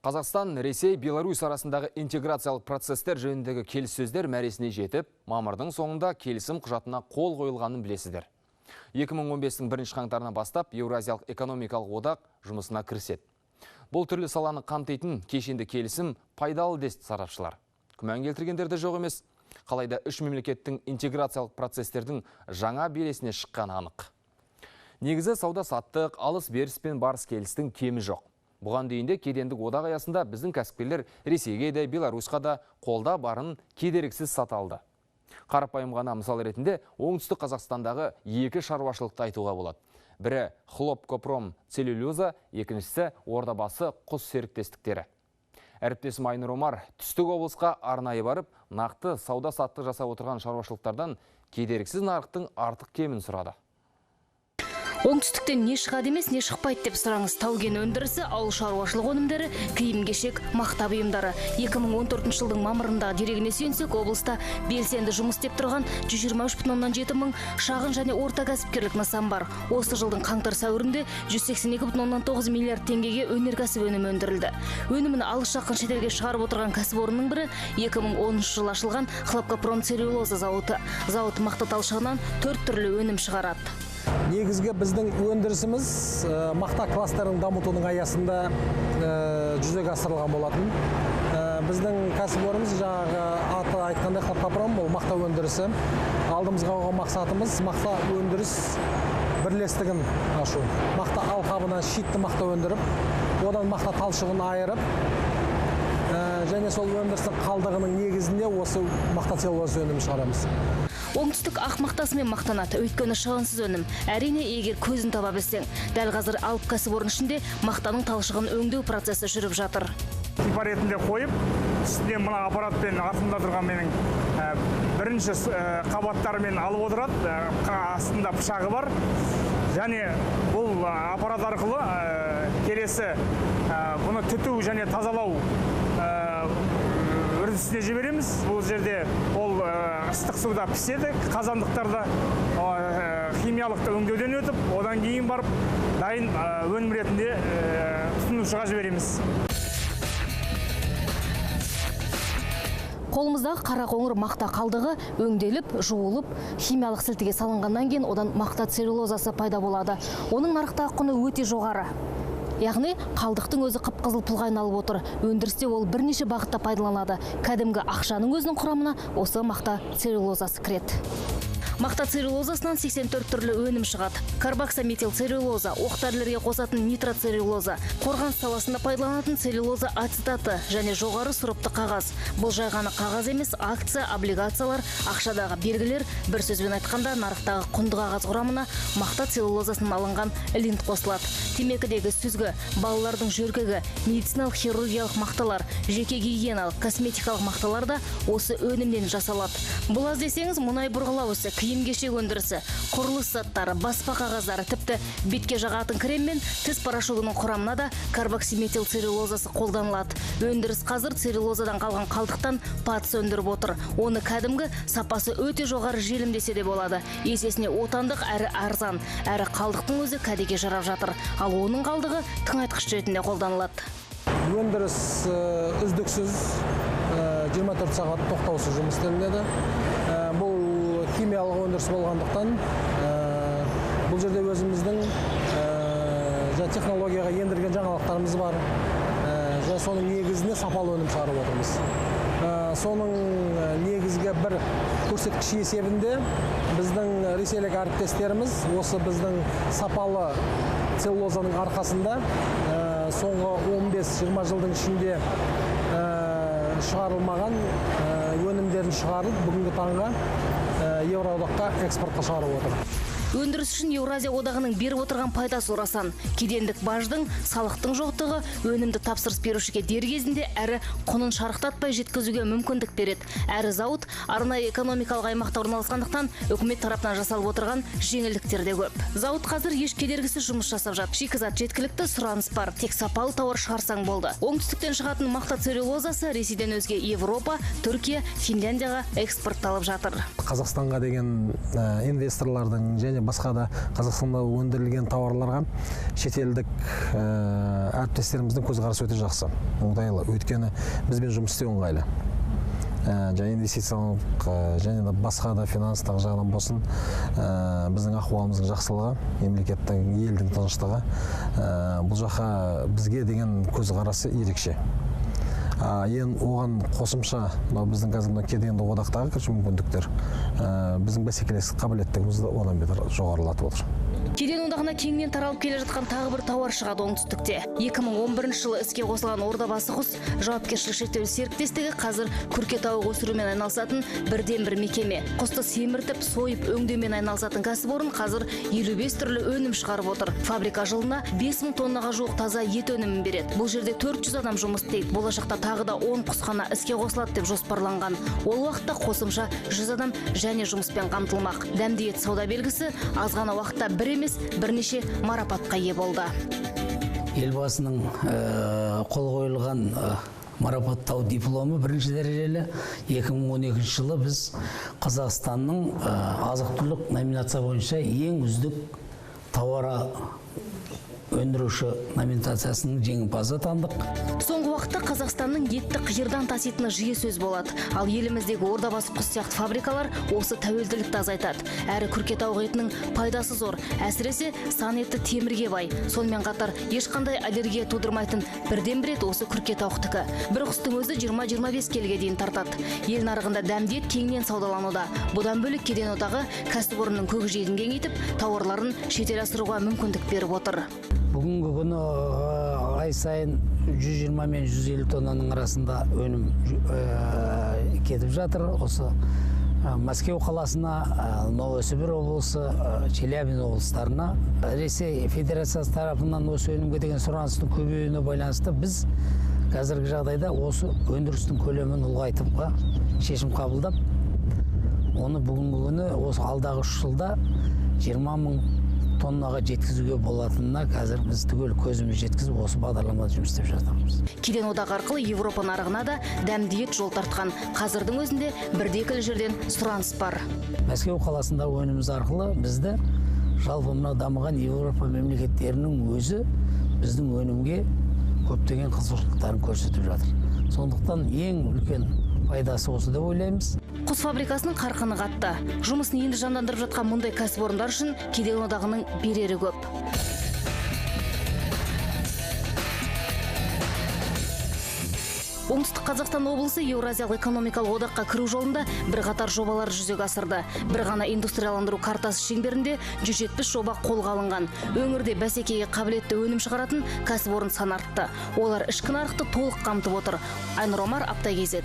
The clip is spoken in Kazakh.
Қазақстан, Ресей, Беларусь арасындағы интеграциялық процесстер жөніндегі келіссөздер мәресіне жетіп, мамырдың соңында келісім құжатына қол қойылғанын білесіздер. 2015-тің 1 қаңтарынан бастап Еуразиялық экономикалық одақ жұмысына кіріседі. Бұл түрлі саланы қамтитын кешенді келісім пайдалы десті сарапшылар. Күмән келтіргендерді жоқ емес. Қалайда үш мемлекеттің интеграциялық процестердің жаңа белесіне шыққан анық. Негізі сауда-саттық, алыс-беріс пен барыс келістің кемі жоқ. Бұған дейінде кедендік одақ аясында біздің кәсіпкерлер Ресейге де, Беларусьқа да қолда барын кедергісіз сата алды. Қарапайым ғана мысал ретінде оңтүстік Қазақстандағы екі шаруашылықты айтуға болады. Бірі Хлопкопром целлюлоза, екіншісі Ордабасы құс серіктестіктері. Әріптесім Айнұр Омар түстік облысқа арнайы барып, нақты сауда-саттық жасап отырған шаруашылықтардан кедергісіз нарықтың артық кемін сұрады. Оңтүстіктен не шығады емес, не шықпайды деп сұраңыз. Тау-кен өндірісі, ауыл шаруашылық өнімдері, киім-кешек, мақта бұйымдары. 2014 жылдың мамырында дерегіне сүйенсек, облыста белсенді жұмыс істеп тұрған 123,7 мың шағын және орта кәсіпкерлік нысан бар. Осы жылдың қаңтар-сәуірінде 182,9 миллиард теңгеге өнеркәсіп өнімі өндірілді. Өнімін алыс-жақын шетелге шығарып отырған кәсіпорынның бірі 2010 жылы ашылған Хлопкопром целлюлоза зауыты. Зауыт мақта талшығынан 4 түрлі өнім шығарады. Негізгі біздің өндірісіміз мақта кластерін дамытудың аясында жүзеге асырылған болатын. Біздің кәсіпорынымыз жаңағы аты айтқандай Хлопкопром, ол мақта өндірісі. Алдымызға қойған мақсатымыз мақта өндіріс бірлестігін ашу. Мақта алқабынан шитті мақта өндіріп, одан мақта талшығын айырып, және сол өндірістің қалдығының негізінде осы мақта целлюлоза өнімін шығарамыз. Оңтүстік ақ мақтасымен мақтанады, өйткені шығынсыз өнім. Әрине, егер көзін таба білсең. Дәл қазір алып кәсіпорын ішінде мақтаның талшығын өңдеу процесі жүріп жатыр. Типа ретінде қойып, үстіне мына аппаратпен артында тұрған менің бірінші қабаттарымен алып отырады, астында пышағы бар. Және бұл аппарат арқылы келесі бұны түту және тазалау үрдісіне жібереміз. Бұл жерде ол ыстық суда піседі, қазандықтарда химиялық өңдеуден өтіп, одан кейін барып дайын өнім ретінде тұтынушыға жібереміз. Қолымыздағы қара-қоңыр мақта қалдығы өңделіп, жуылып, химиялық сілтіге салынғаннан кейін одан мақта целлюлозасы пайда болады. Оның нарықтағы құны өте жоғары. Яғни қалдықтың өзі қып-қызыл пұлға айналып отыр. Өндірісте ол бірнеше бағытта пайдаланады. Кәдімгі ақшаның өзінің құрамына осы мақта целлюлозасы кіреді. Мақта целлюлозасынан 84 түрлі өнім шығады. Карбоксаметил целлюлоза, оқ-дәрілерге қосатын нитроцеллюлоза, қорғаныс саласында пайдаланатын целлюлоза ацетаты және жоғары сұрыпты қағаз. Бұл жай ғана қағаз емес, акция, облигациялар, ақшадағы белгілер, бір сөзбен айтқанда нарықтағы құнды қағаз құрамына мақта целлюлозасынан алынған линт қосылады. Темекідегі сүзгі, балалардың жөргегі, медициналық хирургиялық мақталар, жеке гигиеналық, косметикалық мақталар да осы өнімнен жасалады. Бұл аз десеңіз, мұнай бұрғылау ісі, киім-кешек өндірісі, құрылыс заттары, баспа қағаздары, тіпті бетке жағатын крем мен тіс порошогының құрамына да карбоксаметил целлюлозасы қолданылады. Өндіріс қазір целлюлозадан қалған қалдықтан патыс өндіріп отыр. Оны кәдімгі сапасы өте жоғары желім десе де болады. Есесіне отандық әрі арзан, әрі қалдықтың өзі кәдеге жарап жатыр. Ал оның қалдығы тыңайтқыш ретінде қолданылады. Өндіріс үздіксіз 24 сағат тоқтаусыз жұмыс істелінеді. Бұл химиялық өндіріс болғандықтан бұл жерде өзіміздің технологияға ендірген жаңалықтарымыз бар. Соның негізінде сапалы өнім шығарып отырмыз. Соның негізгі бір көрсеткіш есебінде біздің ресейлік әріптестеріміз осы біздің сапалы целлюлозаның арқасында соңғы 15-20 жылдың ішінде шығарылмаған өнімдерін шығарып, бүгінгі таңға Еуроодаққа экспортқа шығарып отыр. Өндіріс үшін Еуразия одағының беріп отырған пайдасы орасан. Кедендік баждың, салықтың жоқтығы өнімді тапсырыс берушіге дер кезінде әрі құнын шарықтатпай жеткізуге мүмкіндік береді. Әрі зауыт арнайы экономикалық аймақта орналасқандықтан үкімет тарапынан жасалып отырған жеңілдіктер де көп. Зауыт қазір еш кедергісіз жұмыс жасап жатыр. Шикізат жеткілікті, сұраныс бар, тек сапалы тауар шығарсаң болды. Оңтүстіктен шығатын мақта целлюлозасы Ресейден өзге Европа, Түркия, Финляндияға экспортталып жатыр. Қазақстанға деген инвесторлардың және және басқа да Қазақстанда өндірілген тауарларға шетелдік әріптестеріміздің көзқарасы өте жақсы, оңтайлы. Өйткені бізбен жұмыс істеу ыңғайлы. Және инвестициялық және де басқа да финанстық жағынан болсын, біздің ахуалымыздың жақсылығы, мемлекеттің, елдің тыныштығы, бұл жаққа бізге деген көзқарасы ерекше. Енді оған қосымша біздің қазір кедендік одақтағы кіріс мүмкіндіктер біздің бәсекелестік қабілеттігімізді одан бетер жоғарылатып отыр. Кеден одағына кеңінен таралып келе жатқан тағы бір тауар шығады оңтүстікте. 2011 жылы іске қосылған Ордабасы құс жауапкершілігі шектеулі серіктестігі қазір күрке тауық өсірумен айналысатын бірден-бір мекеме. Құсты семіртіп, сойып, өңдеумен айналысатын кәсіпорын қазір 55 түрлі өнім шығарып отыр. Фабрика жылына 5000 тоннаға жуық таза ет өнімін береді. Бұл жерде 400 адам жұмыс істейді. Болашақта тағы да 10 құсхана іске қосылады деп жоспарланған. Ол уақытта қосымша 100 адам және жұмыспен қамтылмақ. Дәмді ет сауда белгісі аз ғана уақытта бір емес бірнеше марапатқа ие болды. Елбасының қол қойылған марапаттау дипломы бірінші дәрежелі. 2012 жылы біз Қазақстанның азық-түлік номинация бойынша ең үздік тауары өндіруші номинациясының жеңімпазы атандық. Соңғы уақытта Қазақстанның етті қиырдан таситыны жиі сөз болады. Ал еліміздегі Ордабасы құс сияқты фабрикалар осы тәуелділікті азайтады. Әрі күрке тауық етінің пайдасы зор. Әсіресе сан еті темірге бай. Сонымен қатар ешқандай аллергия тудырмайтын бірден-бір ет осы күрке тауықтікі. Бір құстың өзі 20-25 келіге дейін тартады. Ел нарығында дәмді ет кеңінен саудалануда. Бұдан бөлек кеден одағы кәсіпорынның көкжиегін кеңейтіп, тауарларын шетел асыруға мүмкіндік беріп отыр. Бүгінгі күні ай сайын 120 мен 150 тоннаның арасында өнім кетіп жатыр. Осы Мәскеу қаласына, Новосібір облысы, Челябинск облыстарына. Ресей Федерациясы тарапынан осы өнімге деген сұраныстың көбеюіне байланысты біз қазіргі жағдайда осы өндірістің көлемін ұлғайтуға шешім қабылдап, оны бүгінгі күні осы алдағы 3 жылда 20 мың тоннаға жеткізуге болатынына қазір біз түгел көзіміз жеткізіп осы бағдарламада жұмыс істеп жатырмыз. Кеден одағы арқылы Европа нарығына да дәмді ет жол тартқан. Қазірдің өзінде бірде-екілі жерден сұраныс бар. Мәскеу қаласында өніміз арқылы бізді жалпы мына дамыған Европа мемлекеттерінің өзі біздің өнімге көптеген қызығушылықтарын көрсетіп жатыр. Сондықтан ең үлкен пайдасы осы деп ойлаймыз. Құс фабрикасының қарқыны қатты. Жұмысын енді жандандырып жатқан мұндай кәсіпорындар үшін кеден одағының берері көп. Оңтүстік Қазақстан облысы Еуразиялық экономикалық одаққа кіру жолында бірқатар жобалар жүзеге асырды. Бір ғана индустрияландыру картасы шеңберінде 170 жоба қолға алынған. Өңірде бәсекеге қабілетті өнім шығаратын кәсіпорын саны артты. Олар ішкі нарықты толық қамтып отыр. Айнұр Омар, Апта КЗ.